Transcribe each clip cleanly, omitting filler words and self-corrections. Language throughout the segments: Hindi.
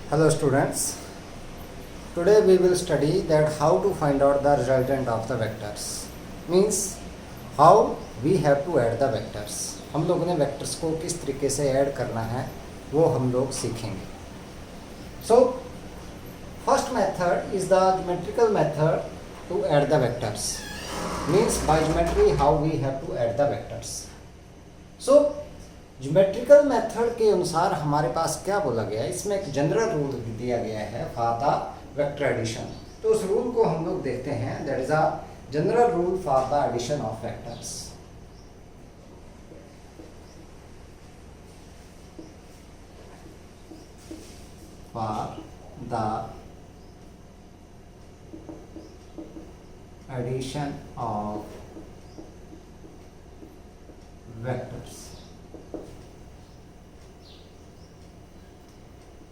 Hello students, today we will study that how to find out the resultant of the vectors. Means how we have to add the vectors. हम लोगों ने vectors को किस तरीके से ऐड करना है वो हम लोग सीखेंगे. So first method is the geometrical method to add the vectors. Means by geometry how we have to add the vectors. So geometrical method के अनुसार हमारे पास क्या बोला गया है, इसमें एक जनरल रूल दिया गया है फॉर द वेक्टर एडिशन. तो उस रूल को हम लोग देखते हैं. That is a general rule for the addition of vectors. For the addition of vectors.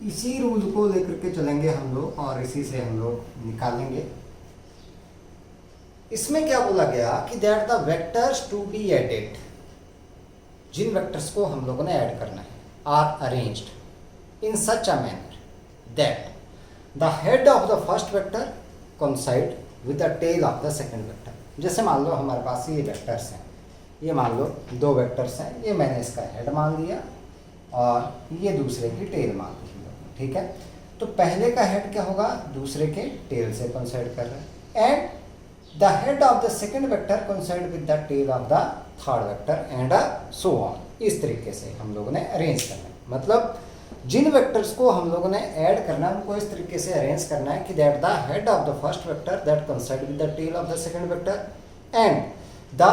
इसी रूल को लेकर के चलेंगे हम लोग और इसी से हम लोग निकालेंगे. इसमें क्या बोला गया कि that the vectors to be added, जिन वेक्टर्स को हम लोगों ने ऐड करना है, are arranged in such a manner that the head of the first vector coincide with the tail of the second vector. जैसे मान लो हमारे पास ये वेक्टर्स हैं, ये मान लो दो वेक्टर्स हैं, ये मैंने इसका हेड मान लिया और ये दूसरे की टेल मान ली. ठीक है, तो पहले का हेड क्या होगा, दूसरे के टेल से कोइंसाइड कर रहा है. And the head of the second vector coincide with the tail of the third vector and so on. इस तरीके से हम लोगों ने अरेंज करना है. मतलब जिन वेक्टर्स को हम लोगों ने ऐड करना है उनको इस तरीके से अरेंज करना है कि that the head of the first vector that coincide with the tail of the second vector and the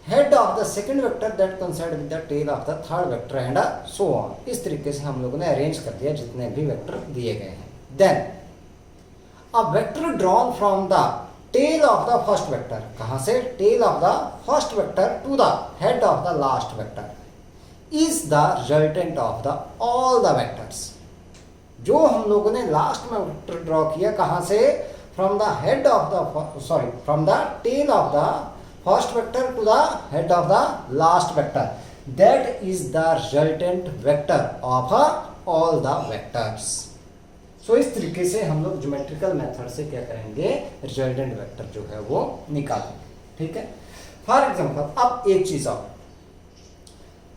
head of the second vector that coincide with the tail of the third vector and so on. इस तरीके से हम लोगों ने अरेंज कर दिया जितने भी वेक्टर दिए गए हैं. Then a vector drawn from the tail of the first vector, कहां से, tail of the first vector to the head of the last vector is the resultant of the all the vectors. जो हम लोगों ने लास्ट में वेक्टर ड्रॉ किया, कहां से, from the head of the from the tail of the first vector to the head of the last vector, that is the resultant vector of all the vectors. So इस तरीके से हम लोग ज्योमेट्रिकल मेथड से क्या करेंगे, रिजल्टेंट वेक्टर जो है वो निकालेंगे. ठीक है. फॉर एग्जांपल अब एक चीज और,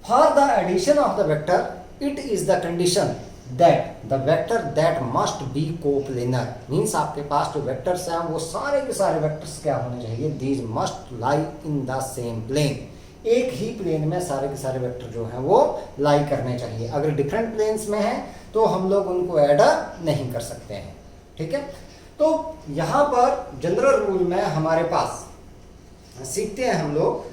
for the addition of the vector it is the condition that the vector that must be coplanar. Means आपके पास जो वेक्टर्स हैं वो सारे के सारे वेक्टर्स क्या होने चाहिए, these must lie in the same plane. एक ही प्लेन में सारे के सारे वेक्टर जो हैं वो लाई करने चाहिए. अगर डिफरेंट प्लेन्स में हैं तो हम लोग उनको ऐड नहीं कर सकते हैं. ठीक है. तो यहाँ पर जनरल रूल में हमारे पास सीखते हैं हम लोग.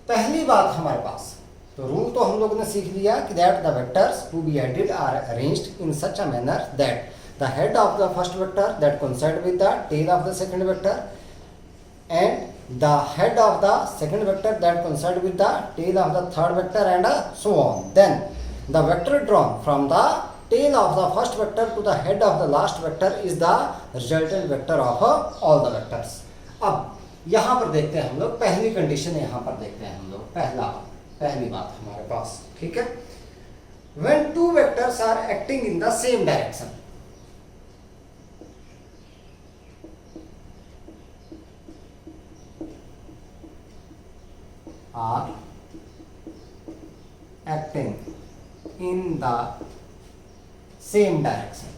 पहली बात हमारे पास, तो रूल तो हम लोगों ने सीख लिया कि that the vectors to be added are arranged in such a manner that the head of the first vector that coincide with the tail of the second vector and the head of the second vector that coincide with the tail of the third vector and so on. Then the vector drawn from the tail of the first vector to the head of the last vector is the resultant vector of all the vectors. अब यहाँ पर देखते हैं हम लोग, पहली कंडीशन यहाँ पर देखते हैं हम लोग. पहली बात हमारे पास, ठीक है, when two vectors are acting in the same direction, are acting in the same direction,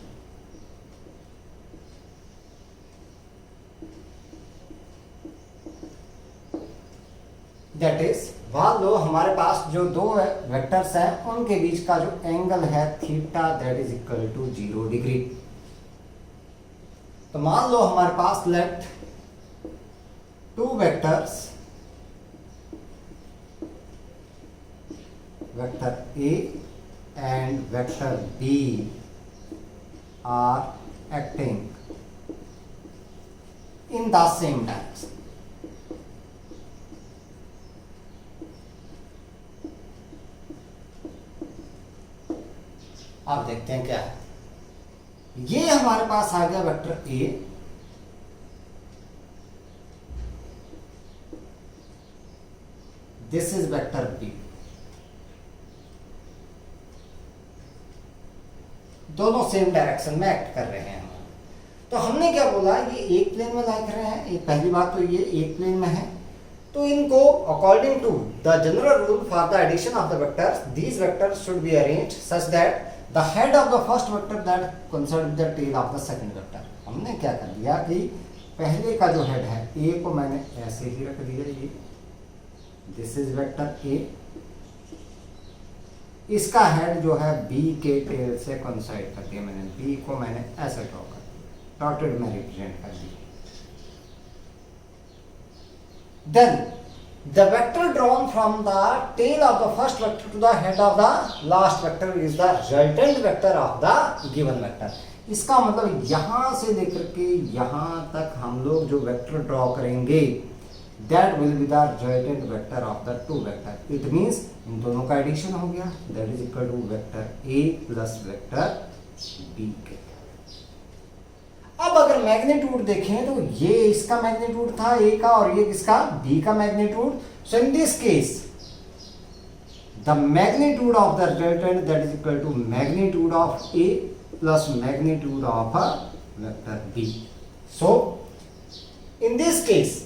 that is मान लो हमारे पास जो दो वेक्टर्स हैं उनके बीच का जो एंगल है theta that is equal to 0 degree. तो मान लो हमारे पास let two vectors, vector A and vector B are acting in the same direction. आप देखते हैं क्या है, ये हमारे पास आ गया vector A, this is vector B. दोनों सेम डायरेक्शन में एक्ट कर रहे हैं। तो हमने क्या बोला, ये एक प्लेन में लाइक रहे हैं, एक पहली बात तो ये एक प्लेन में है, तो इनको according to the general rule for the addition of the vectors, these vectors should be arranged such that the head of the first vector that coincide with the tail of the second vector. हमने क्या कर दिया कि पहले का जो हेड है ए को मैंने ऐसे ही रख दिया, ये दिस इज वेक्टर ए, इसका हेड जो है बी के टेल से कोइंसाइड कर दिया मैंने, बी को मैंने ऐसे ड्रॉ कर दिया, डॉटेड में रिप्रेजेंट कर दिया। Then the vector drawn from the tail of the first vector to the head of the last vector is the resultant vector of the given vector। इसका मतलब यहां से लेकर के यहां तक हम लोग जो वेक्टर ड्रॉ करेंगे that will be the resultant vector of the two vector। It means इन दोनों का एडिशन हो गया, that is equal to vector A plus vector B के। अब अगर मैग्नीट्यूड देखें तो ये इसका मैग्नीट्यूड था ए का और ये किसका, बी का magnitude. So in this case the magnitude of the resultant that is equal to magnitude of A plus magnitude of vector B. So in this case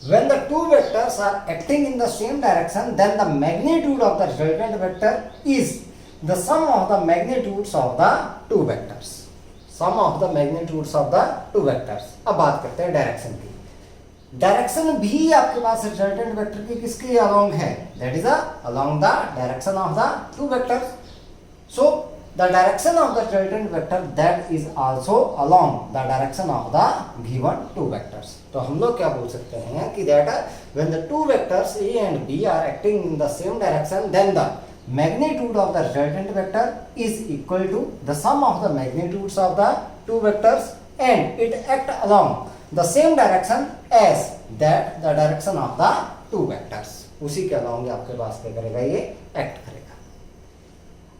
when the two vectors are acting in the same direction, then the magnitude of the resultant vector is the sum of the magnitudes of the two vectors। Sum of the magnitudes of the two vectors. अब बात करते हैं डायरेक्शन की। डायरेक्शन भी आपके पास रिजल्टेंट वेक्टर की किसके अलोंग है, that is along the direction of the two vectors. So the direction of the resultant vector that is also along the direction of the given two vectors. तो हम लोग क्या बोल सकते हैं कि that when the two vectors A and B are acting in the same direction, then the magnitude of the resultant vector is equal to the sum of the magnitudes of the two vectors and it act along the same direction as that the direction of the two vectors। उसी के along आपके पास क्या करेगा, ये एक्ट करेगा।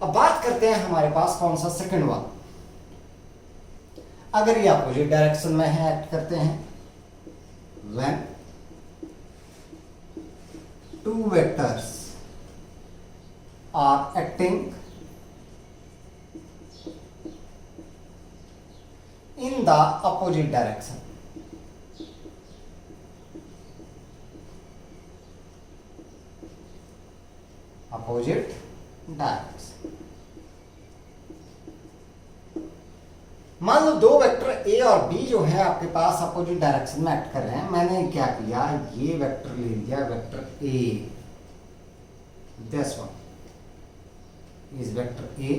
अब बात करते हैं हमारे पास कौन सा, सेकंड वाला। अगर ये अपोजिट डायरेक्शन में है, एक्ट करते हैं when two vectors are acting in the opposite direction, opposite direction। मान लो दो वेक्टर ए और बी जो है आपके पास अपोजिट डायरेक्शन में एक्ट कर रहे हैं। मैंने क्या किया, ये वेक्टर ले लिया, vector A, this one is vector ए,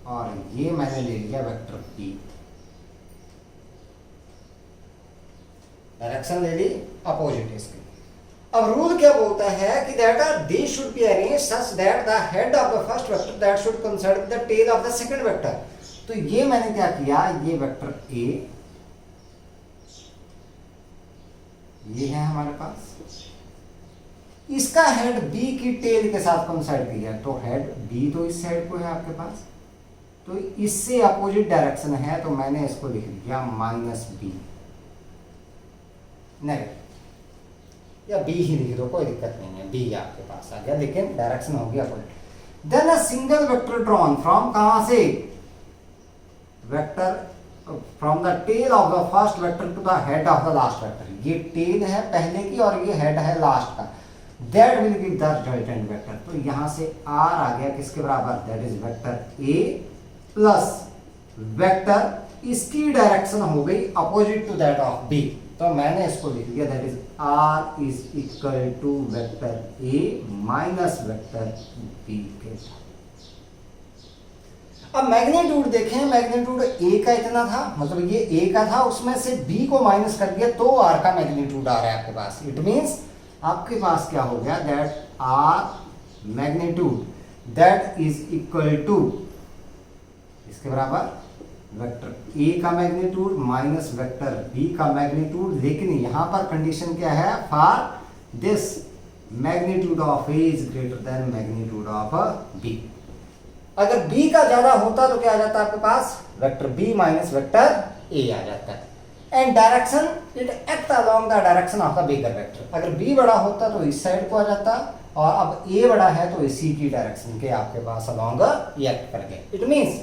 और ये मैंने ले लिया वेक्टर बी। डायरेक्शन ले ली अपोजिट इसके। अब रूल क्या बोलता है कि that they should be arranged such that the head of the first vector that should coincide with the tail of the second vector. तो ये मैंने क्या किया, ये वेक्टर ए, ये है हमारे पास, इसका हेड बी की टेल के साथ कोइंसाइड किया, तो हेड बी तो इस साइड को है आपके पास, तो इससे अपोजिट डायरेक्शन है, तो मैंने इसको लिख दिया माइनस बी, नहीं या बी ही लिख दो, कोई दिक्कत नहीं है, बी आपके पास आ गया, लेकिन डायरेक्शन हो गया opposite. Then a single vector drawn from, कहां से, vector from the tail of the first vector to the head of the last vector. ये टेल है पहले की और ये हेड है लास्ट का, that will give the resultant vector. तो यहां से आर आ गया किसके बराबर, that is vector A plus vector, इसकी डायरेक्शन हो गई opposite to that of B, तो मैंने इसको लिख दिया that is R is equal to vector A minus vector B के। अब मैग्नीट्यूड देखें, मैग्नीट्यूड ए का इतना था, मतलब ये ए का था, उसमें से बी को माइनस कर दिया तो आर का मैग्नीट्यूड आ रहा है आपके पास। इट मींस आपके पास क्या हो गया, that R magnitude that is equal to, इसके बराबर वेक्टर ए का मैग्नीट्यूड माइनस वेक्टर बी का मैग्नीट्यूड। लेकिन यहां पर कंडीशन क्या है, for this magnitude of A is greater than magnitude of B. अगर b का ज्यादा होता तो क्या आ जाता है आपके पास, vector b minus vector a आ जाता है। And direction it act along the direction of the bigger vector. अगर b बड़ा होता तो इस साइड को आ जाता, और अब a बड़ा है तो इसी की डायरेक्शन के आपके पास अलोंग ये एक्ट कर गए। It means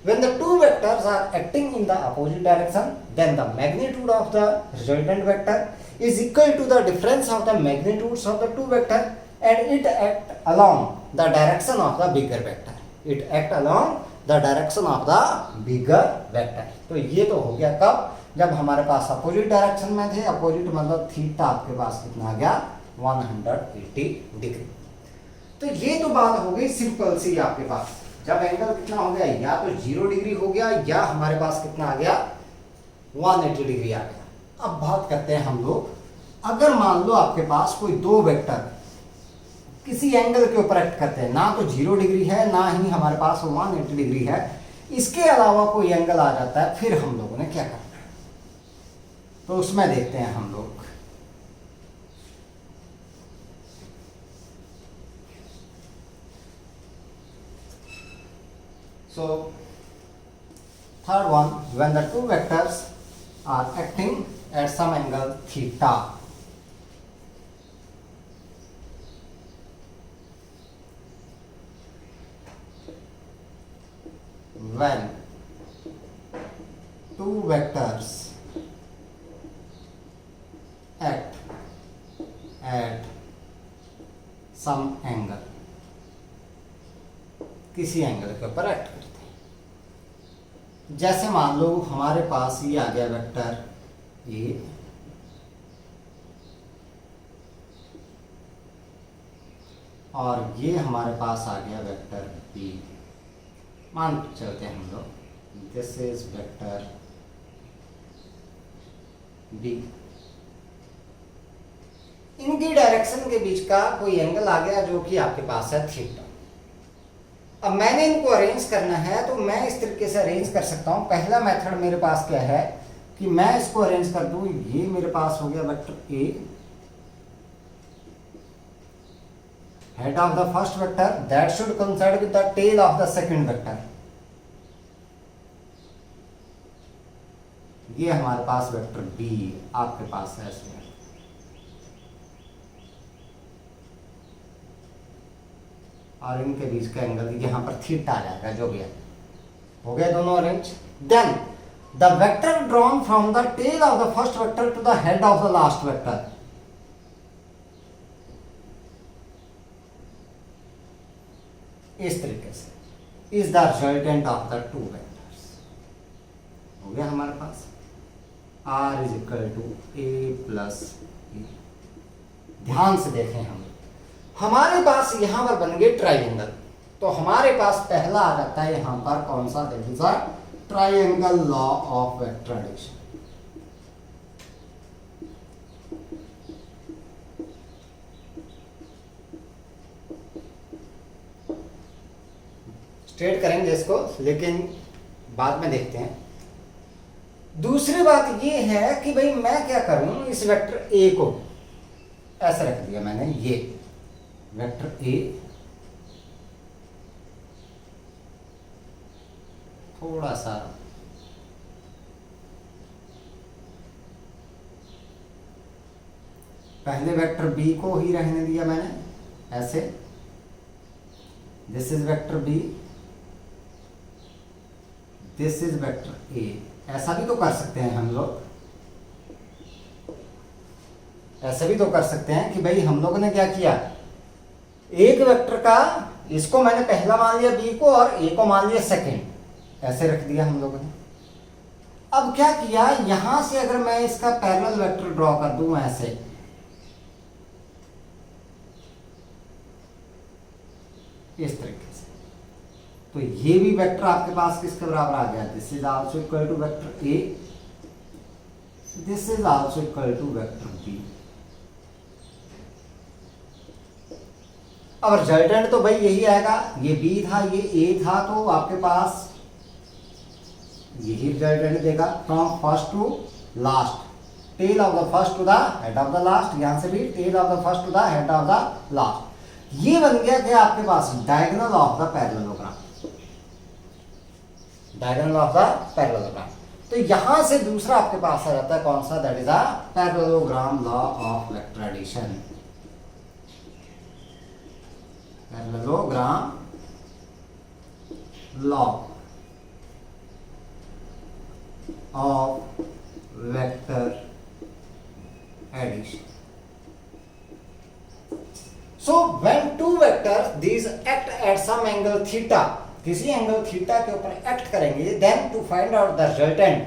When the two vectors are acting in the opposite direction, then the magnitude of the resultant vector is equal to the difference of the magnitudes of the two vectors, and it act along the direction of the bigger vector. It act along the direction of the bigger vector. तो ये तो हो गया कब, जब हमारे पास अपोजिट डायरेक्शन में थे. अपोजिट मतलब थीटा आपके पास कितना आ गया 180 डिग्री. तो ये तो बात हो गई सिंपल सी आपके पास, जब एंगल कितना हो गया, या तो 0 डिग्री हो गया या हमारे पास कितना आ गया 180 डिग्री आ गया. अब बात करते हैं हम लोग, अगर मान लो आपके पास कोई दो वेक्टर किसी एंगल के ऊपर एक्ट करते हैं, ना तो 0 डिग्री है ना ही हमारे पास 180 डिग्री है, इसके अलावा कोई एंगल आ जाता है, फिर हम लोगों ने क्या करना है, तो उसमें देखते हैं हम लोग. So third one, when the two vectors are acting at some angle theta, when two vectors act at some angle, किसी एंगल के ऊपर एक्ट करते हैं. जैसे मान लो हमारे पास ये आ गया वेक्टर ए, और ये हमारे पास आ गया वेक्टर बी. मान चलते हैं हम लोग दिस इज वेक्टर बी. इनकी डायरेक्शन के बीच का कोई एंगल आ गया जो कि आपके पास है थीटा. अब मैंने इनको अरेंज करना है, तो मैं इस तरीके से अरेंज कर सकता हूं. पहला मेथड मेरे पास क्या है कि मैं इसको अरेंज कर दूं. ये मेरे पास हो गया vector A, head of the first vector that should coincide with the tail of the second vector. ये हमारे पास वेक्टर बी आपके पास है इसमें, और इनके बीच का एंगल यहां पर थीटा आ जाएगा, जो भी है. हो गया दोनों arrange. Then the vector drawn from the tail of the first vector to the head of the last vector, इस तरीके से is the resultant of the two vectors. हो गया हमारे पास R is equal to A plus B. ध्यान से देखें, हम हमारे पास यहां पर बन गए ट्राइंगल. तो हमारे पास पहला आ जाता है यहां पर कौन सा, that is a triangle law of vector addition. Straight करेंगे इसको, लेकिन बाद में देखते हैं. दूसरी बात ये है कि भाई मैं क्या करूं, इस वेक्टर ए को ऐसे रख दिया मैंने, ये वेक्टर ए थोड़ा सा पहले वेक्टर बी को ही रहने दिया मैंने ऐसे. This is vector B, this is vector A. ऐसा भी तो कर सकते हैं हम लोग, ऐसा भी तो कर सकते हैं कि भाई हम लोगों ने क्या किया, एक वेक्टर का इसको मैंने पहला मान लिया बी को, और ए को मान लिया सेकंड, ऐसे रख दिया हम लोगों ने. अब क्या किया, यहां से अगर मैं इसका पैरेलल वेक्टर ड्रॉ कर दूं ऐसे, इस तरीके से, तो ये भी वेक्टर आपके पास किसके बराबर आ गया, this is also equal to vector A, this is also equal to vector B. अब रिजल्टेंट तो भाई यही आएगा, ये बी था ये ए था, तो आपके पास यही रिजल्टेंट देगा. From first to last, tail of the first to the head of the last, यहां से भी tail of the first to the head of the last. ये बन गया क्या आपके पास, diagonal of the parallelogram, diagonal of the parallelogram. तो यहां से दूसरा आपके पास आ जाता है कौन सा, that is a parallelogram law of vector addition. Parallelogram law of vector addition. So when two vectors these act at some angle theta, किसी एंगल थीटा के ऊपर एक्ट करेंगे, then to find out the resultant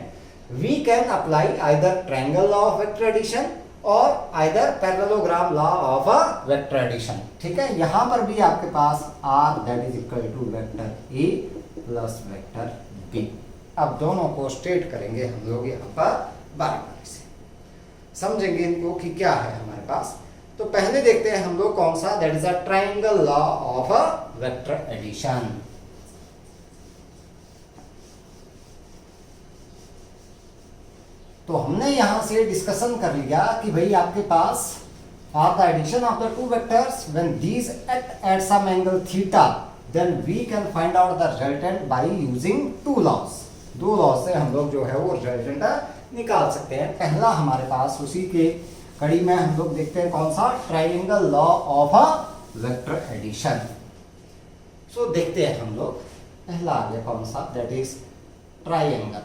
we can apply either triangle law of vector addition or either parallelogram law of a vector addition. ठीक है, यहां पर भी आपके पास r that is equal to vector a plus vector b. अब दोनों को स्टेट करेंगे हम लोग यहाँ पर बारी से, समझेंगे इनको कि क्या है हमारे पास. तो पहले देखते हैं हम लोग कौन सा, that is a triangle law of a vector addition. तो हमने यहां से डिस्कशन कर लिया कि भाई आपके पास for the addition of the two vectors when these act at some angle theta then we can find out the resultant by using two laws. दो लॉज से हम लोग जो है वो रिजल्टेंट निकाल सकते हैं. पहला हमारे पास उसी के कड़ी में हम लोग देखते हैं कौन सा, triangle law of a vector addition. So देखते हैं हम लोग, पहला आ गया कौन सा, that is triangle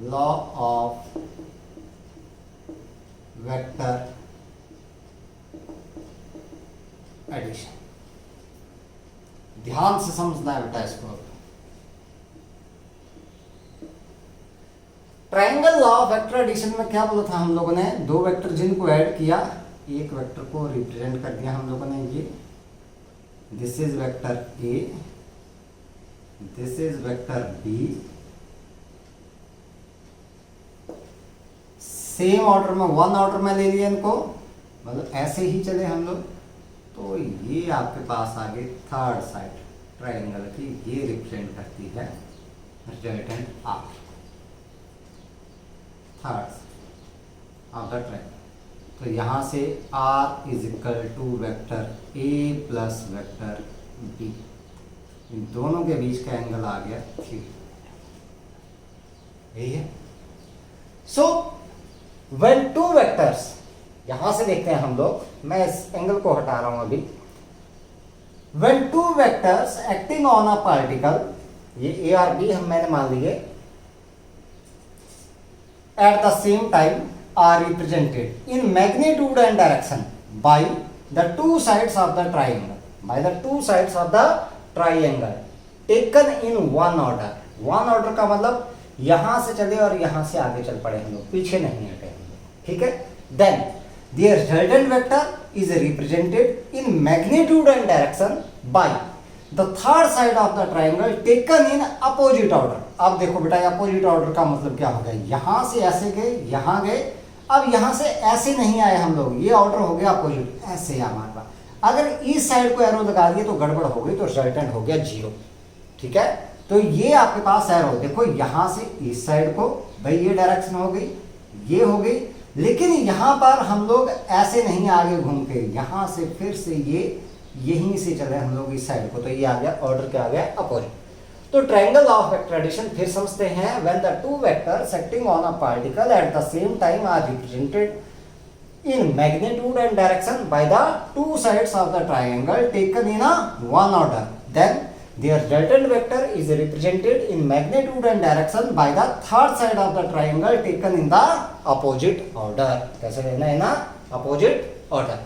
law of vector addition. ध्यान से समझना है बेटा इसको. Triangle law of vector addition में क्या बोला था हम लोगों ने, दो वेक्टर जिनको ऐड किया, एक वेक्टर को रिप्रेजेंट कर दिया हम लोगों ने ये, this is vector A, this is vector B. Same order में, वन ऑर्डर में ले लिए इनको, मतलब ऐसे ही चले हम लोग. तो ये आपके पास आगे थर्ड साइड ट्राइंगल की, ये रिप्रेजेंट करती है resultant R, third of the triangle. तो यहां से r is equal to vector a plus vector b, इन दोनों के बीच का एंगल आ गया थीटा. यही है. सो व्हेन टू वेक्टर्स, यहां से देखते हैं हम लोग, मैं इस एंगल को हटा रहा हूं अभी. When two vectors acting on a particle, ये ए और बी हम मैंने मान लिए, at the same time are represented in magnitude and direction by the two sides of the triangle, by the two sides of the triangle taken in one order. One order का मतलब यहां से चले और यहां से आगे चल पड़े हम लोग, पीछे नहीं हटे हम लोग. ठीक है, then their resultant vector is represented in magnitude and direction by the third side of the triangle taken in opposite order. अब देखो बेटा, अपोजिट ऑर्डर का मतलब क्या हो गया, यहां से ऐसे गए, यहां गए, अब यहां से ऐसे नहीं आए हम लोग, ये ऑर्डर हो गया अपोजिट, ऐसे हमारे पास. अगर इस साइड को एरो लगा दिए तो गड़बड़ हो गई, तो रिजल्टेंट हो गया जीरो. ठीक है, तो ये आपके पास एरो, देखो यहां से इस साइड को, भाई ये डायरेक्शन हो गई, ये हो गई, लेकिन यहां पर हम लोग ऐसे नहीं आगे घूम के, यहां से फिर से ये यहीं से चले हम लोग इस साइड को, तो ये आ गया ऑर्डर, क्या आ गया अपोजिट. तो ट्रायंगल ऑफ वेक्टर एडिशन फिर समझते हैं. When the two vectors acting on a particle at the same time are represented in magnitude and direction by the two sides of the triangle taken in a one order, then their resultant vector is represented in magnitude and direction by the third side of the triangle taken in the opposite order. कैसे लेना है ना, opposite order.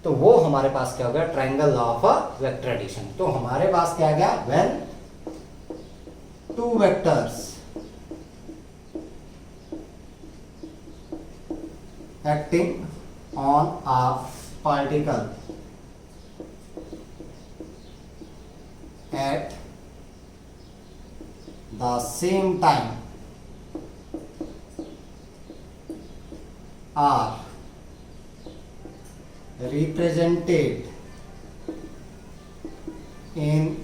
तो वो हमारे पास क्या हो गया, triangle law of vector addition. तो हमारे पास क्या आ गया, when two vectors acting on a particle at the same time are represented in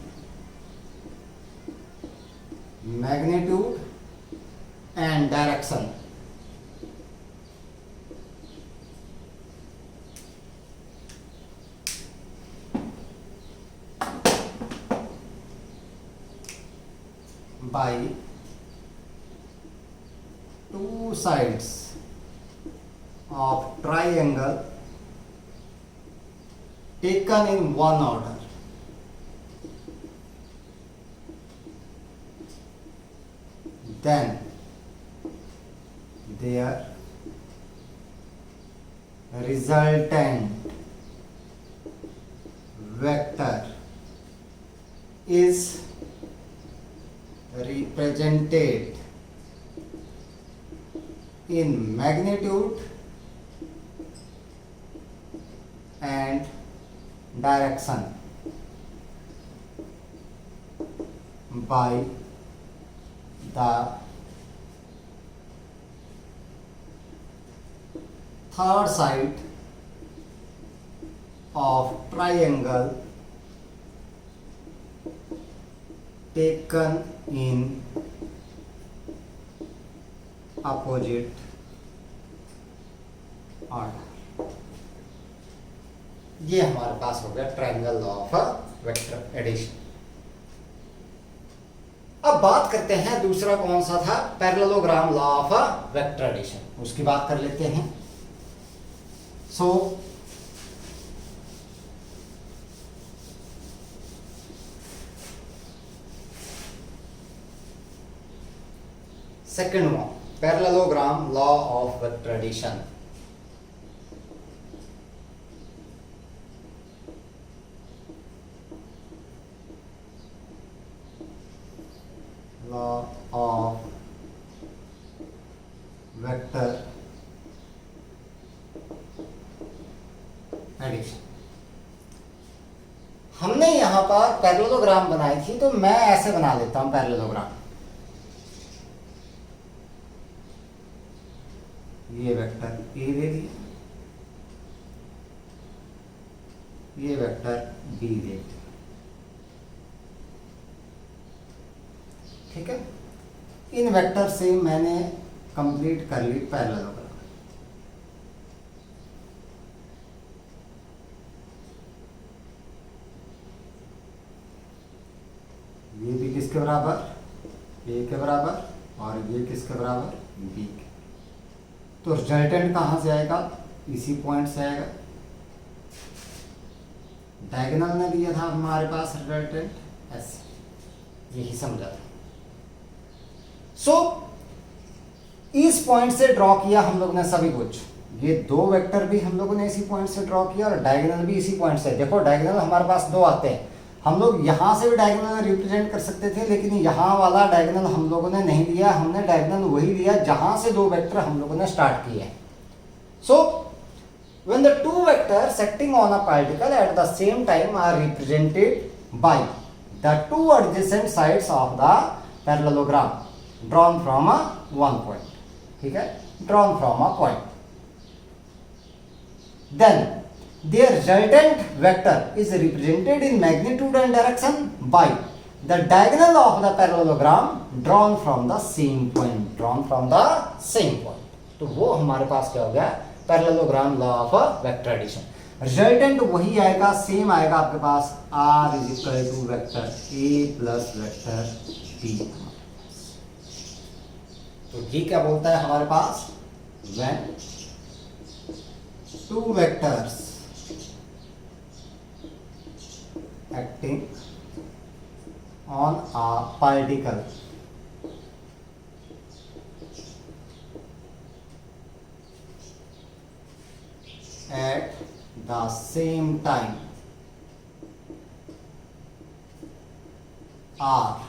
magnitude and direction by two sides of triangle taken in one order. then their resultant vector is represented in magnitude and direction by the third side of triangle taken in opposite order। ये हमारे पास हो गया triangle law of vector addition. अब बात करते हैं दूसरा कौन सा था, parallelogram law of vector addition, उसकी बात कर लेते हैं। So second one, parallelogram law of vector addition. Law of vector addition. हमने यहां पर पैरेललोग्राम बनाई थी, तो मैं ऐसे बना लेता हूं पैरेललोग्राम। ये वेक्टर ए दे दिया, ये वेक्टर बी दे दिया, ठीक है। इन वेक्टर से मैंने कंप्लीट कर ली पैरेललोग्राम। ये भी किसके बराबर, ए के बराबर, और ये किसके बराबर, बी के। तो रिजल्टेंट कहां से आएगा, इसी पॉइंट से आएगा। डायगोनल ने दिया था हमारे पास रिजल्टेंट ऐसे, यही समझा था। सो इस पॉइंट से ड्रॉ किया हम लोग ने सभी कुछ। ये दो वेक्टर भी हम लोगों ने इसी पॉइंट से ड्रॉ किया और डायगोनल भी इसी पॉइंट से। देखो डायगोनल हमारे पास दो आते हैं, हम लोग यहां से भी डायगोनल रिप्रेजेंट कर सकते थे, लेकिन यहां वाला डायगोनल हम लोगों ने नहीं लिया। हमने डायगोनल वही लिया जहां से दो वेक्टर हम लोगों ने स्टार्ट किए। सो when the two vectors acting on a particle at the same time are represented by the two adjacent sides of the parallelogram drawn from a one point, ठीक है, drawn from a point, then their resultant vector is represented in magnitude and direction by the diagonal of the parallelogram drawn from the same point, drawn from the same point। तो वो हमारे पास क्या हो गया, parallelogram law of vector addition. Resultant वही आएगा, सेम आएगा आपके पास, r is equal to vector a plus vector b। तो ये क्या बोलता है हमारे पास, when two vectors acting on a particle at the same time are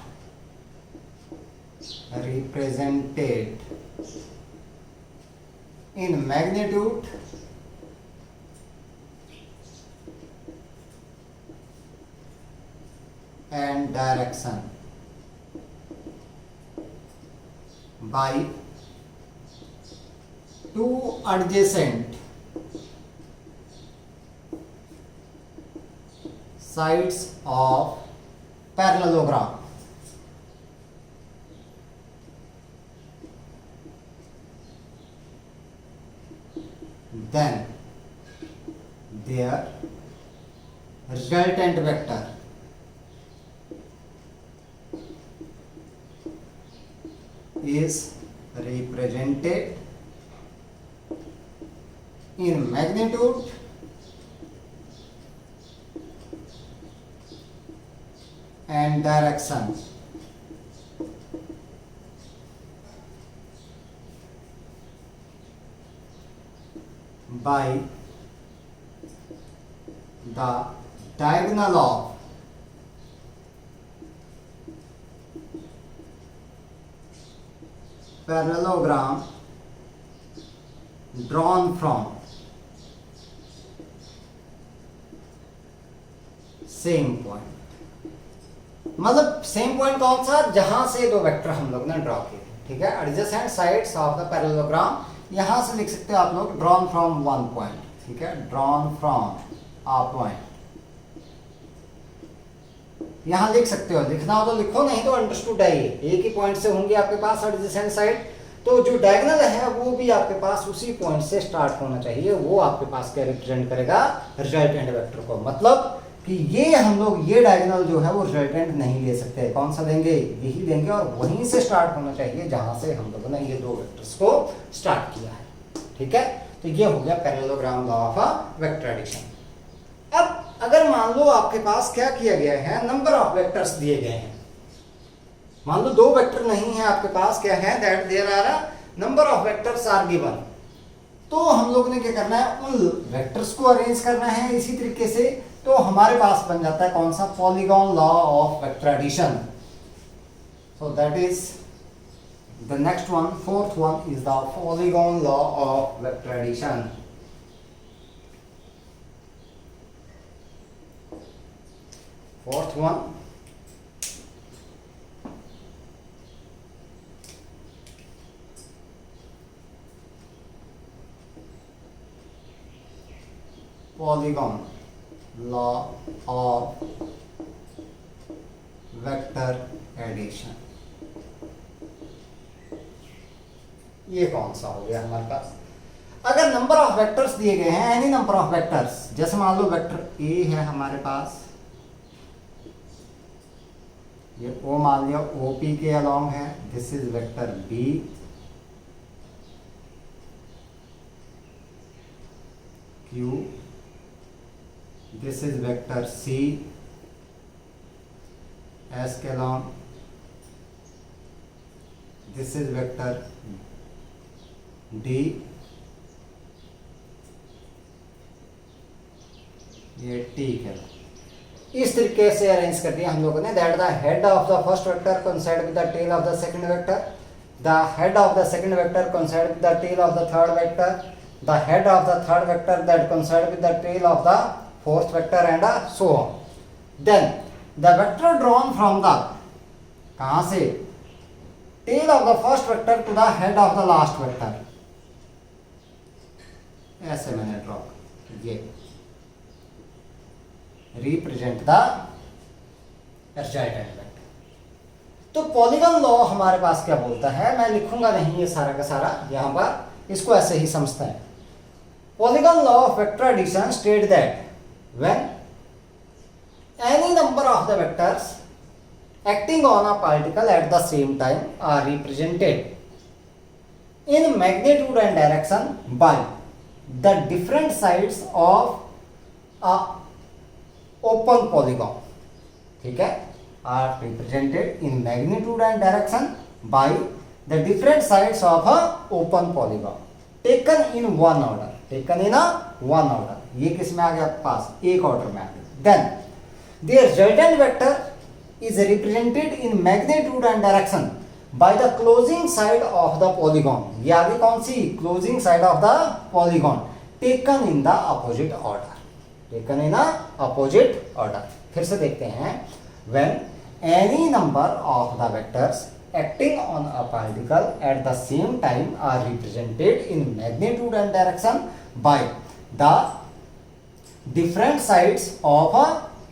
represented in magnitude and direction by two adjacent sides of parallelogram, then their resultant vector is represented in magnitude and direction by the diagonal of parallelogram drawn from same point. मतलब सेम पॉइंट कौन सा, जहां से दो वेक्टर हम लोग ने ड्रॉ किए, ठीक है, adjacent sides of the parallelogram. यहां से लिख सकते हो आप लोग ड्रॉन फ्रॉम वन पॉइंट, ठीक है, ड्रॉन फ्रॉम अ पॉइंट, यहां लिख सकते हो, लिखना हो तो लिखो, नहीं तो अंडरस्टूड है, ये एक ही पॉइंट से होंगे आपके पास एडजेसेंट साइड, तो जो डायगोनल है वो भी आपके पास उसी पॉइंट से स्टार्ट होना चाहिए, वो आपके पास क्या रिप्रेजेंट करेगा, रिजल्टेंट वेक्टर को। मतलब कि ये हम लोग ये डायगोनल जो है वो रिजल्टेंट नहीं ले सकते, कौन सा लेंगे, यही लेंगे, और वहीं से स्टार्ट होना चाहिए जहां से हम लोगों ने ये दो वेक्टर्स को स्टार्ट किया है, ठीक है। तो ये हो गया parallelogram law of vector addition. अब अगर मान लो आपके पास क्या किया गया है, नंबर ऑफ वेक्टर्स दिए गए हैं, मान लो दो वेक्टर नहीं है आपके पास, क्या है, that there are a number of vectors are given, तो हम लोग ने क्या करना है, उन वेक्टर्स को अरेंज करना है इसी तरीके से, तो हमारे पास बन जाता है कौन सा, polygon law of vector addition. So that is the next one, fourth one is the polygon law of vector addition. Fourth one, polygon law of vector addition. ये कौन सा हो गया हमारे पास, अगर नंबर ऑफ वेक्टर्स दिए गए हैं, एनी नंबर ऑफ वेक्टर्स, जैसे मान लो वेक्टर ए है हमारे पास, ये ओ मान लिया, ओपी के अलोंग है, this is vector B, Q, this is vector C, S के along, this is vector D, ये T के along। इस तरीके से अरेंज कर दिया हम लोगों ने, that the head of the first vector coincide with the tail of the second vector, the head of the second vector coincide with the tail of the third vector, the head of the third vector that coincide with the tail of the fourth vector and so on. Then the vector drawn from the, कहां से, tail of the first vector to the head of the last vector, ऐसे मैंने ड्रॉ, ये रिप्रेजेंट द रिजल्टेंट वेक्टर। तो पॉलीगॉन लॉ हमारे पास क्या बोलता है, मैं लिखूंगा नहीं ये सारा का सारा यहां पर, इसको ऐसे ही समझते हैं। Polygon law of vector addition state that when any number of the vectors acting on a particle at the same time are represented in magnitude and direction by the different sides of a open polygon, ठीक है, are represented in magnitude and direction by the different sides of a open polygon taken in one order, taken in a one order, ये किस में आ गया आपके पास, एक ऑर्डर में आ गया। Then the resultant vector is represented in magnitude and direction by the closing side of the polygon, ये आगे कौन सी, closing side of the polygon taken in the opposite order, taken in a opposite order। फिर से देखते हैं, when any number of the vectors acting on a particle at the same time are represented in magnitude and direction by the different sides of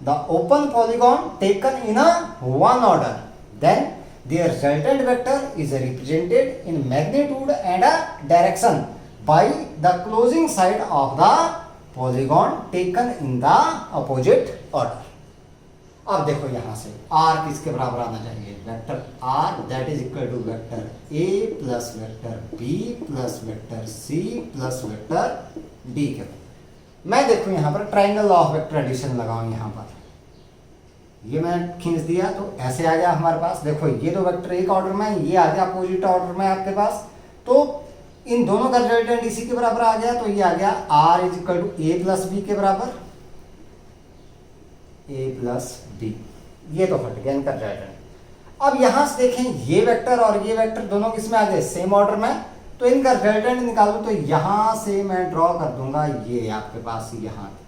the open polygon taken in a one order, then their resultant vector is represented in magnitude and direction by the closing side of the polygon taken in the opposite order। अब देखो यहां से r किसके बराबर आना चाहिए, vector r that is equal to vector a plus vector b plus vector c plus vector d के। मैं देखो यहाँ पर triangle law of vector addition लगाऊं, यहाँ पर ये मैंने खींच दिया तो ऐसे आ गया हमारे पास, देखो ये दो वेक्टर एक ऑर्डर में, ये आ गया अपोजिट ऑर्डर में आपके पास, तो इन दोनों का रिजल्टेंट इसी के बराबर आ गया, तो ये आ गया R is equal to A plus B के बराबर, ए प्लस बी, ये तो हट गया इनका रिजल्टेंट। अब यहां से देखें ये वेक्टर और ये वेक्टर दोनों किसमें आ गए, सेम ऑर्डर में, तो इनका रिजल्टेंट निकालूं तो यहां से मैं ड्रॉ कर दूंगा ये आपके पास यहां तक,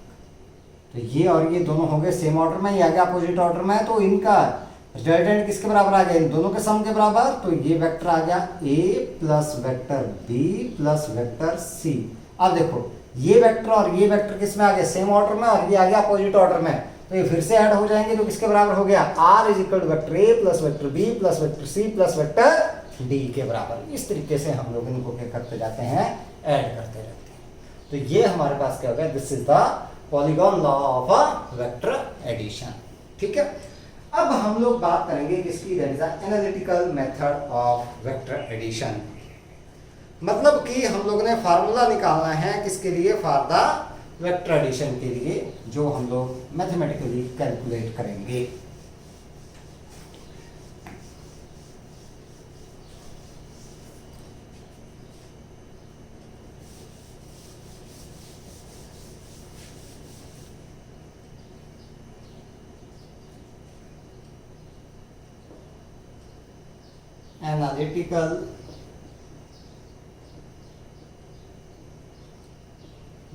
तो ये और ये दोनों हो गए सेम ऑर्डर में, ये आ गया अपोजिट ऑर्डर में, तो इनका रिजल्टेंट किसके बराबर आ गया, इन दोनों के सम के बराबर, तो ये वेक्टर आ गया a plus vector b plus vector c। अब देखो ये वेक्टर और ये वेक्टर किसमें आ गया, सेम ऑर्डर में, और ये आ गया अपोजिट ऑर्डर में, तो ये फिर से ऐड हो जाएंगे, तो किसके बराबर हो गया, r is equal to vector a plus vector b plus vector c plus vector d के बराबर। इस तरीके से हम लोग इनको क्या करते जाते हैं, ऐड करते रहते हैं। तो ये हमारे पास क्या हो गया, this is the polygon law of a vector addition. ठीक है, अब हम लोग बात करेंगे किसकी, that is the analytical method of vector addition. मतलब कि हम लोग ने फार्मूला निकालना है किसके लिए, फॉर द वेक्टर एडिशन के लिए, जो हम लोग मैथमेटिकली कैलकुलेट करेंगे। Analytical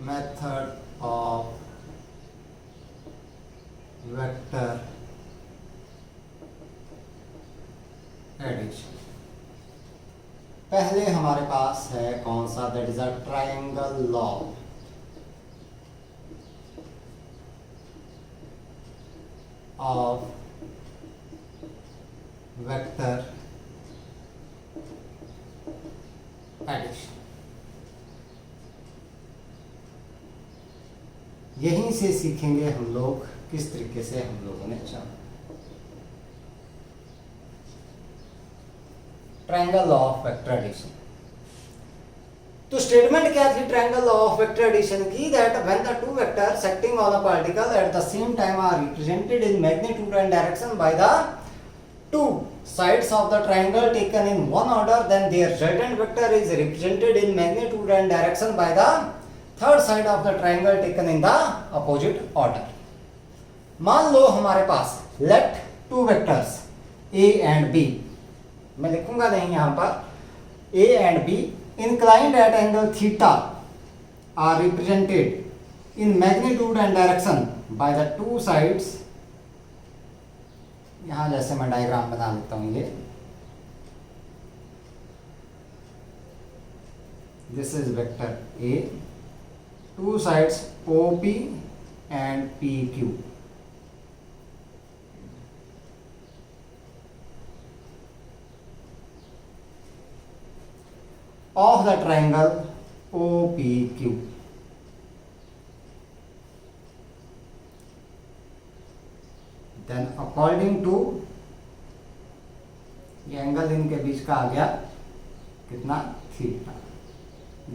method of vector addition. पहले हमारे पास है कौन सा, that is a triangle law of vector addition. यहीं से सीखेंगे हम लोग किस तरीके से हम लोगों ने चला। Triangle law of vector addition. तो स्टेटमेंट क्या थी triangle law of vector addition की, that when the two vectors acting on a particle at the same time are represented in magnitude and direction by the two sides of the triangle taken in one order, then their resultant vector is represented in magnitude and direction by the third side of the triangle taken in the opposite order. मान लो हमारे पास let two vectors a and b, मैं लिखूंगा नहीं यहां पर, a and b inclined at angle theta are represented in magnitude and direction by the two sides। यहां जैसे मैं डायग्राम बना लेता हूं, ये this is vector A, two sides OP and PQ। Of the triangle OPQ। Then according to, ये एंगल इनके बीच का आ गया कितना, theta,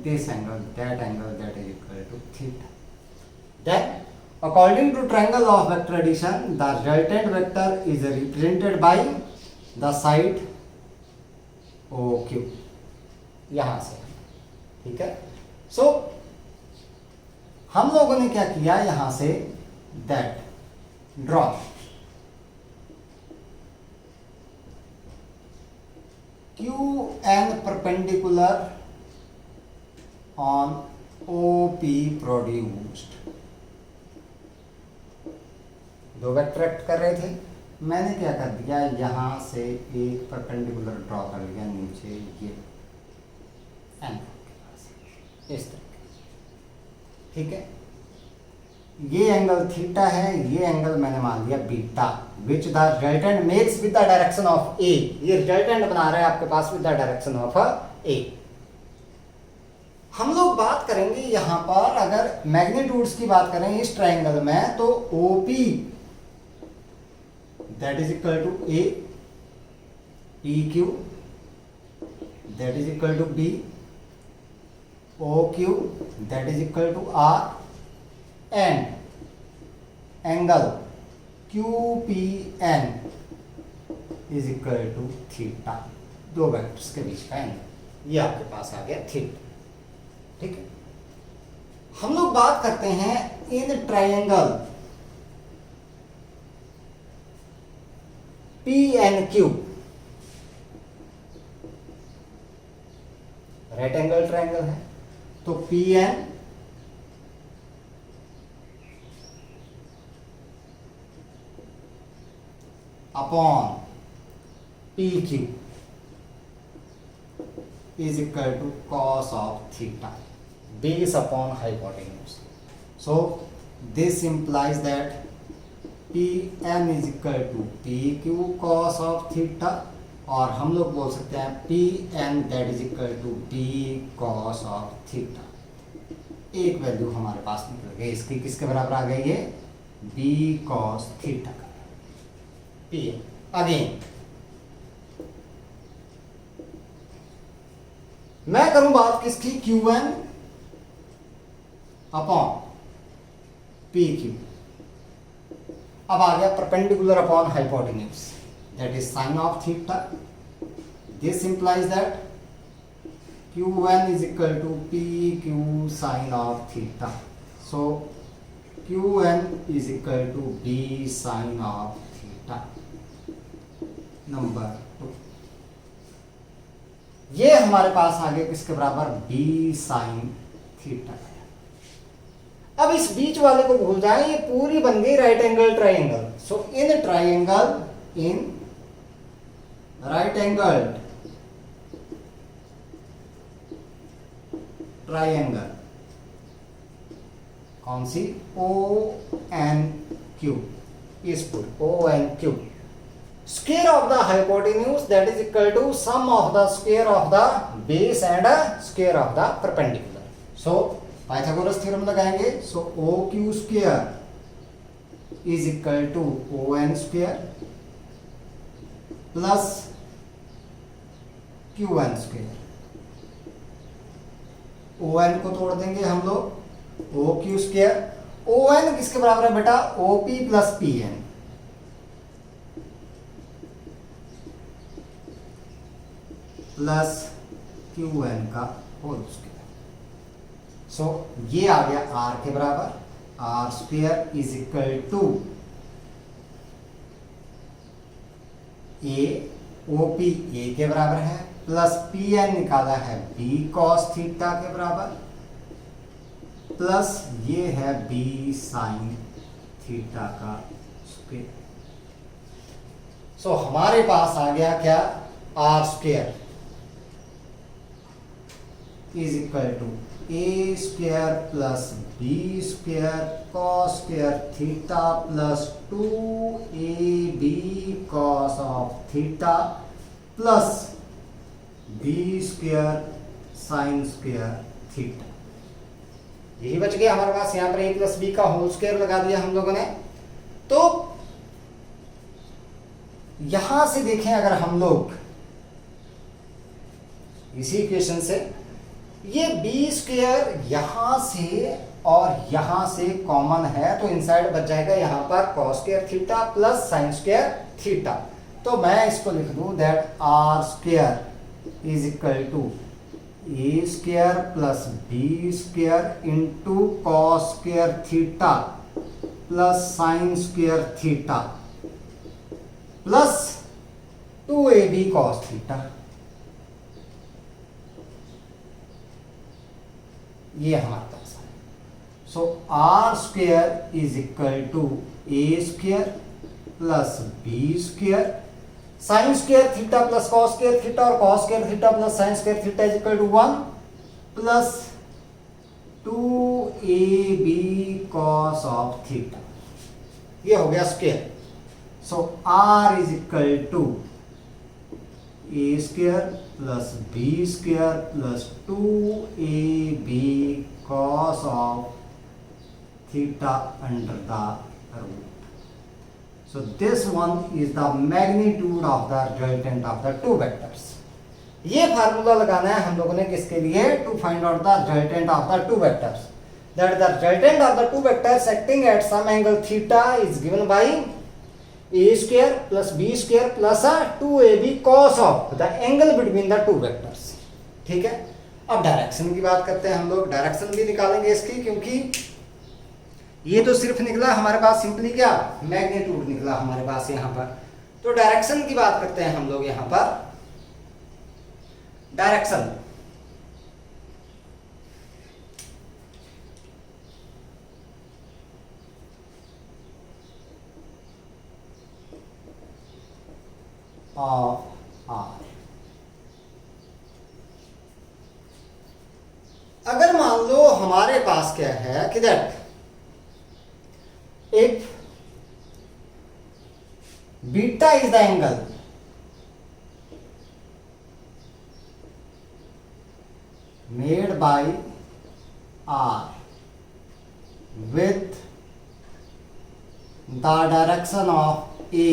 this angle that is equal to theta। Then according to triangle of vector addition, the resultant vector is represented by the side OQ, यहां से। ठीक है, सो हम लोगों ने क्या किया, यहां से that draw QN perpendicular on OP produced। दो वेक्टर एक्ट कर रहे थे, मैंने क्या कर दिया, यहां से एक परपेंडिकुलर ड्रॉ कर लिया नीचे, ये एन इस तरह। ठीक है, ये एंगल थीटा है, ये एंगल मैंने मान लिया beta, which the resultant makes with the direction of A. ये रिजल्टेंट बना रहा है आपके पास with the direction of A. हम लोग बात करेंगे यहां पर, अगर मैग्नीट्यूड्स की बात करें इस ट्रायंगल में, तो OP that is equal to A, PQ that is equal to B, OQ that is equal to R, and angle QPN is equal to theta, दो वेक्टर्स के बीच का एंगल। ये आपके पास आ गया थीटा। ठीक है, हम लोग बात करते हैं in triangle PNQ, right angle triangle है, तो PN upon PQ is equal to cos of theta, base upon hypotenuse. So this implies that Pn is equal to PQ cos of theta, और हम लोग बोल सकते हैं Pn that is equal to B cos of theta। एक वैल्यू हमारे पास निकल गई, इसकी किसके बराबर आ गई है? B cos theta का। Pn अगेन मैं करूं बात किसकी? Qn upon PQ। अब आ गया perpendicular upon hypotenuse, that is sine of theta. This implies that Qn is equal to PQ sin of theta. So Qn is equal to B sin of theta। Number 2, ये हमारे पास आ गया किसके बराबर? B sin theta. अब इस बीच वाले को भूल जाएं, ये पूरी बन गई right angle triangle. So in right angle triangle कौन सी? ONQ is put ONQ, square of the hypotenuse that is equal to sum of the square of the base and square of the perpendicular. So Pythagoras theorem लगाएंगे। So OQ square is equal to ON square plus QN square. ON को तोड़ देंगे हम लोग, OQ स्क्वायर। ON किसके बराबर है बेटा? OP plus PN plus QN का होल स्क्वायर। सो ये आ गया R के बराबर, R square is equal to OP A के बराबर है, प्लस PN निकाला है B cos थीटा के बराबर, प्लस ये है B sin थीटा का स्क्वायर। सो हमारे पास आ गया क्या? R square is equal to A square plus B square cos square theta plus 2AB cos of theta plus B square sine square theta. यही बच गया हमारे पास। यहां पर A प्लस B का होल स्क्वायर लगा दिया हम लोगों ने। तो यहां से देखें, अगर हम लोग इसी इक्वेशन से ये B स्क्वायर यहां से और यहां से कॉमन है, तो इनसाइड बच जाएगा यहां पर cos square theta plus sine square theta. तो मैं इसको लिख दूं that R square is equal to A square plus B square into cos square theta plus sine square theta plus 2AB cos theta. ये हमारे पास है। So R square is equal to A square plus B square sine square theta plus cos square theta और cos square theta plus sine square theta is equal to 1 plus 2AB cos of theta. ये हो गया square. So R is equal to A square plus B square plus 2AB cos of theta under the root. So this one is the magnitude of the resultant of the two vectors. ये फार्मूला लगाना है हम लोगों ने किसके लिए? To find out the resultant of the two vectors. That the resultant of the two vectors acting at some angle theta is given by A square plus B square plus 2AB cos of the angle between the two vectors. ठीक है, अब डायरेक्शन की बात करते हैं हम लोग। डायरेक्शन भी निकालेंगे इसकी, क्योंकि ये तो सिर्फ निकला हमारे पास सिंपली क्या, मैग्नीट्यूड निकला हमारे पास यहाँ पर। तो डायरेक्शन की बात करते हैं हम लोग यहाँ पर। Direction of R. अगर मान लो हमारे पास क्या है कि that if beta is the angle made by R with the direction of A,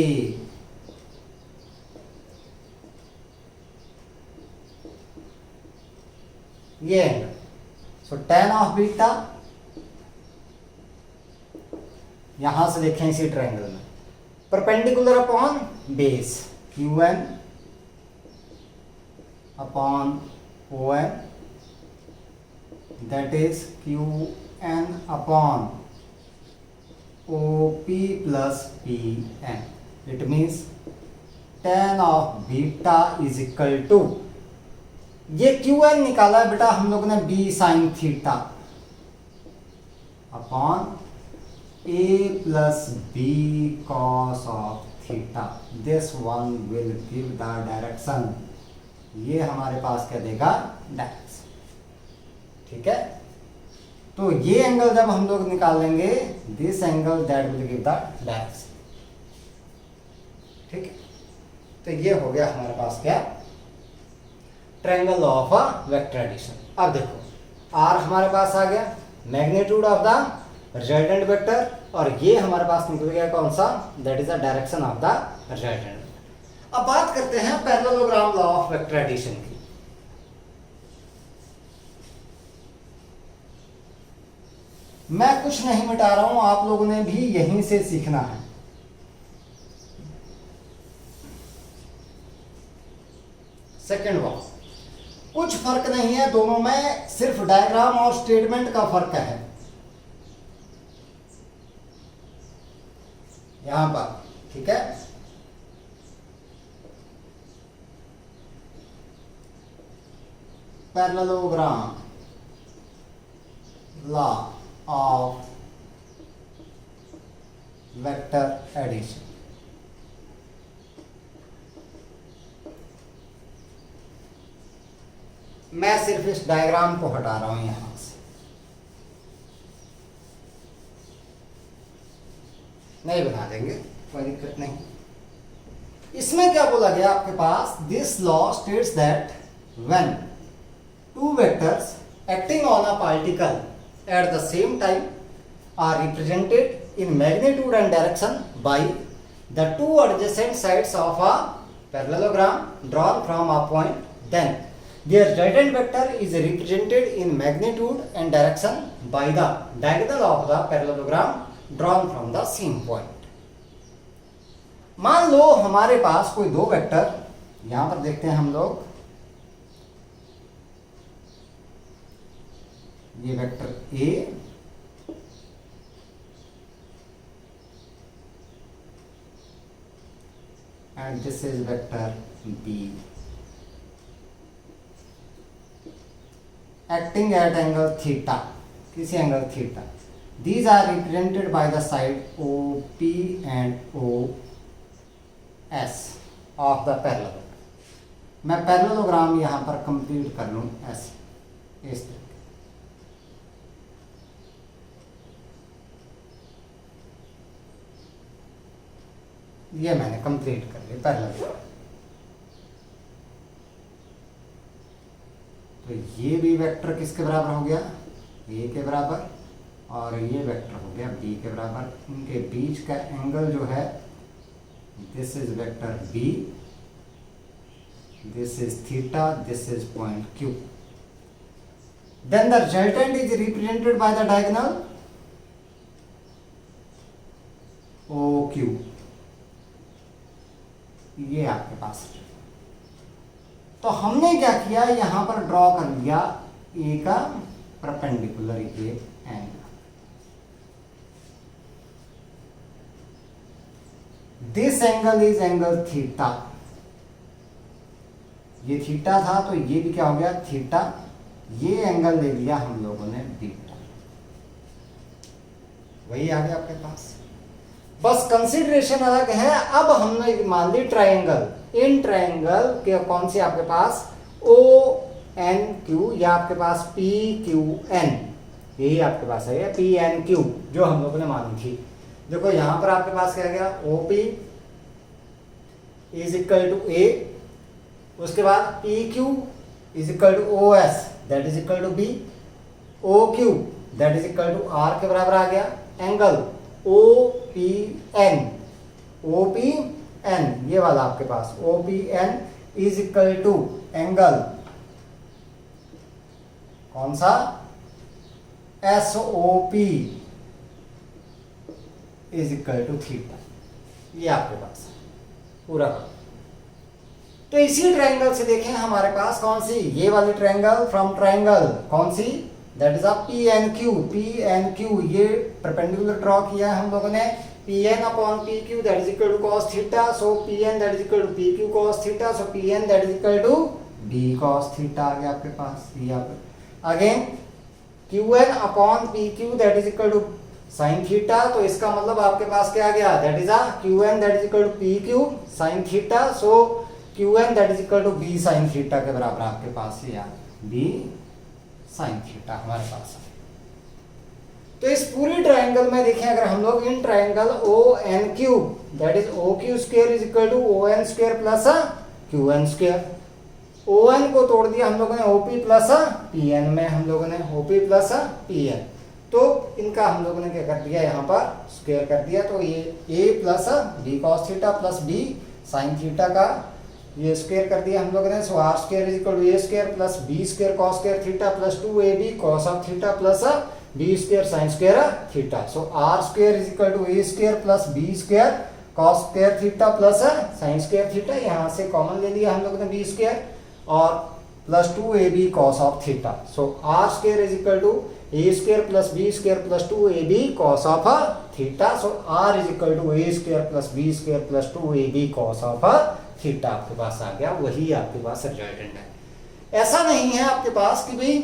ये angle, so tan of beta, यहां से देखें इसी ट्रायंगल में, perpendicular upon base QN upon ON, that is QN upon OP plus PN. It means tan of beta is equal to, ये QN निकाला बेटा हम लोग ने B sin theta upon A plus B cos of theta. This one will give the direction. ये हमारे पास क्या देगा, डायरेक्शन। ठीक है, तो ये एंगल जब हम लोग निकाल लेंगे, this angle that will give the direction. ठीक है, तो ये हो गया हमारे पास क्या, triangle of a vector addition. अब देखो आर हमारे पास आ गया, magnitude of the resultant vector, और ये हमारे पास निकल गया कौन सा, that is the direction of the resultant vector. अब बात करते हैं parallelogram law of vector addition की। मैं कुछ नहीं मिटा रहा हूं, आप लोगों ने भी यहीं से सीखना है। सेकेंड वन, कुछ फर्क नहीं है दोनों में, सिर्फ डायग्राम और स्टेटमेंट का फर्क है यहां पर। ठीक है, parallelogram law of vector addition. मैं सिर्फ इस डायग्राम को हटा रहा हूं यहां से, नहीं बना देंगे, कोई दिक्कत नहीं। इसमें क्या बोला गया आपके पास, this law states that when two vectors acting on a particle at the same time are represented in magnitude and direction by the two adjacent sides of a parallelogram drawn from a point, then their resultant vector is represented in magnitude and direction by the diagonal of the parallelogram drawn from the same point. मान लो हमारे पास कोई दो वेक्टर, यहां पर देखते हैं हम लोग, ये vector A and this is vector B, acting at angle theta, किसी angle theta. These are represented by the side O P and O S of the parallelogram. मैं पैरेललोग्राम यहां पर कंप्लीट कर लूं ऐसे, इस तरह। ये मैंने कंप्लीट कर लिया पैरेललोग्राम। तो ये भी वेक्टर किसके बराबर हो गया, ए के बराबर, और ये वेक्टर हो गया बी के बराबर। इनके बीच का एंगल जो है, this is vector B, this is theta, this is point Q. Then the resultant is represented by the diagonal O Q. ये आपके पास तो हमने क्या किया, यहां पर ड्रॉ कर लिया ए का परपेंडिकुलर ये angle. This angle is angle theta, ये थीटा था तो ये भी क्या हो गया थीटा, ये एंगल ले लिया हम लोगों ने बीटा, वही आ गया आपके पास। बस कंसीडरेशन अलग है। अब हमने मान ली ट्रायंगल, इन ट्रायंगल के कौन सी आपके पास ओ एन क्यू या आपके पास पी क्यू एन, यही आपके पास है पी एन क्यू जो हम लोगों ने मानी थी। देखो यहां पर आपके पास क्या गया O P is equal to A, उसके बाद P Q is equal to O S that is equal to B, O Q that is equal to R के बराबर आ गया, angle O P N, O P N ये वाला आपके पास O P N is equal to angle कौन सा S O P is equal to theta, ये आपके पास पूरा। तो इसी ट्रायंगल से देखें हमारे पास कौन सी, ये वाली ट्रायंगल फ्रॉम ट्रायंगल कौन सी, that is P N Q, P N Q ये परपेंडिकुलर ड्रॉ किया है हम लोगों ने, P N upon P Q that is equal to cos theta, so P N that is equal to P Q cos theta, so P N that is equal to B cos theta आ गया आपके पास। ये again Q N upon P Q that is equal to sine theta, तो इसका मतलब आपके पास क्या आ गया, that is Q N that is equal to P Q sine theta, so Q N that is equal to B sine theta के बराबर आपके पास ये आ बी साइन थीटा हमारे पास। तो इस पूरी ट्रायंगल में देखें अगर हम लोग in triangle O N Q that is O Q square is equal to O N square plus Q N square, O N को तोड़ दिया हम लोगों ने ओपी प्लस पी एन में, हम लोगों ने ओपी प्लस पी एन, तो इनका हम लोगों ने क्या कर दिया यहाँ पर स्क्वायर कर दिया, तो ये A plus B cos theta plus B sine theta का ये स्क्वायर कर दिया हम लोगों ने, so R square is equal to A square plus B square cos square theta plus 2ab cos of theta plus B square sine square theta, so R square is equal to A square plus B square cos square theta plus sine square theta, यहाँ से कॉमन ले लिया हम लोगों ने बी स्क्वायर और plus 2ab cos of theta, so R square is equal to A square plus B square plus 2ab cos of theta, so R is equal to A square plus B square plus 2ab cos of theta आपके पास आ गया, वही आपके पास रिजल्टेंट है। ऐसा नहीं है आपके पास कि भाई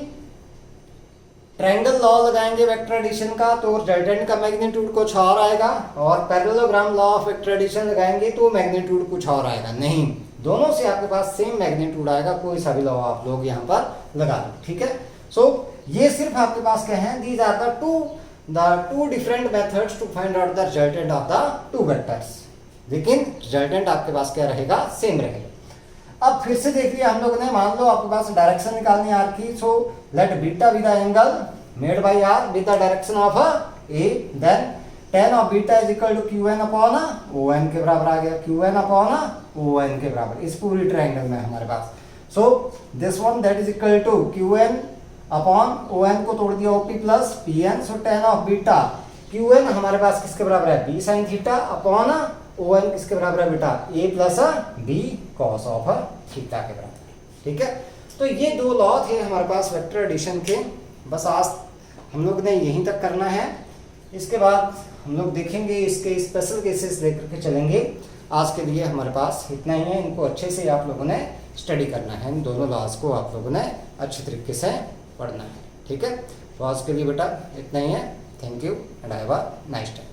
ट्रायंगल लॉ लगाएंगे वेक्टर एडिशन का तो रिजल्टेंट का मैग्नीट्यूड कुछ और आएगा, और parallelogram law of vector addition लगाएंगे तो मैग्नीट्यूड कुछ और आएगा, नहीं, दोनों से आपके पास सेम मैग्नीट्यूड आएगा, कोई सा भी लॉ आप लोग यहाँ पर लगा लो, ठीक है। सो ये सिर्फ आपके पास क्या है, these are the two different methods to find out the resultant of the two vectors, लेकिन रिजल्टेंट आपके पास क्या रहेगा, सेम रहेगा। अब फिर से देखिए हम लोगों ने मान लो आपके पास डायरेक्शन निकालनी आर की, so let beta be the angle made by R with the direction of A, then tan of beta is equal to Q N upon O N के बराबर आ गया, Q N upon O N के बराबर इस पूरी ट्रायंगल में हमारे पास, so this one that is equal to Q N upon O N को तोड़ दिया O P plus P N, so tan of beta Q N हमारे पास किसके बराबर है, B sine theta upon O N किसके बराबर है बेटा, A plus B cos of theta के बराबर, ठीक है। तो ये दो लॉ थे हमारे पास वेक्टर एडिशन के, बस आज हम लोग ने यहीं तक करना है, इसके बाद हम लोग देखेंगे इसके स्पेशल केसेस लेकर के चलेंगे। आज के लिए हमारे पास इतना ही है, इनको अच्छे से आप लोगों ने स्टडी करना है, इन दोनों लॉज को आप लोगों ने अच्छे तरीके से पढ़ना है, ठीक है। तो आज के लिए बेटा इतना ही है, thank you and have a nice day.